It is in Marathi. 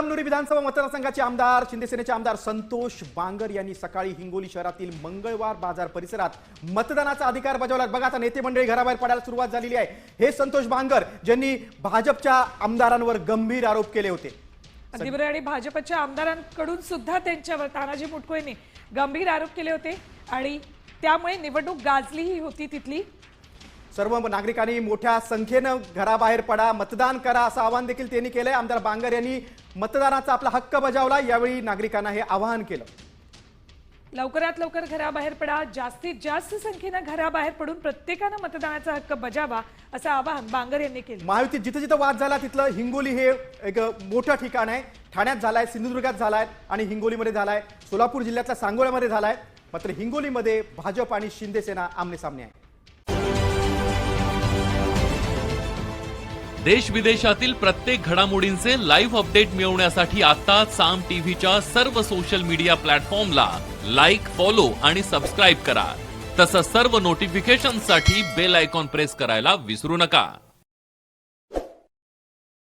कळमनुरी विधानसभा मतदारसंघाचे आमदार शिंदेसेनेचे आमदार संतोष बांगर यांनी सकाळी हिंगोली शहरातील मंगळवार बाजार परिसरात मतदानाचा अधिकार बजावला। बघा आता नेते मंडळी घराबाहेर पडायला सुरुवात झालेली आहे। हे संतोष बांगर ज्यांनी भाजपच्या आमदारांवर गंभीर आरोप केले होते। अगदी बरोबर। आणि भाजपच्या आमदारांकडून सुद्धा त्यांच्यावर तानाजी मुटकुळे यांनी गंभीर आरोप केले होते आणि त्यामुळे निवडणूक गाजलीही होती तिथली। सर्व नागरिकांनी मोठ्या संख्येने घराबाहेर पडा, मतदान करा असं आवाहन देखील त्यांनी केलंय। आमदार बांगर यांनी मतदानाचा आपला हक्क बजावला। यावेळी नागरिकांना हे आवाहन केलं, लवकरात लवकर घराबाहेर पडा, जास्तीत जास्त संख्येने घराबाहेर पडून प्रत्येकाने मतदानाचा हक्क बजावा असं आवाहन बांगर यांनी केलं। महायुतीत जिथे जिथे वाद झाला तिथलं हिंगोली हे एक मोठं ठिकाण आहे। ठाण्यात झालाय, सिंधुदुर्गात झालाय आणि हिंगोलीमध्ये झालाय, सोलापूर जिल्ह्यातल्या सांगोल्यामध्ये झालाय। मात्र हिंगोलीमध्ये भाजप आणि शिंदेसेना आमने सामने आहे। देश विदेशातील प्रत्येक घडामोडींचे लाईव्ह अपडेट मिळवण्यासाठी आता साम टीव्हीच्या सर्व सोशल मीडिया प्लॅटफॉर्मला लाईक, फॉलो आणि सबस्क्राईब करा। तसंच सर्व नोटिफिकेशनसाठी बेल आयकॉन प्रेस करायला विसरू नका।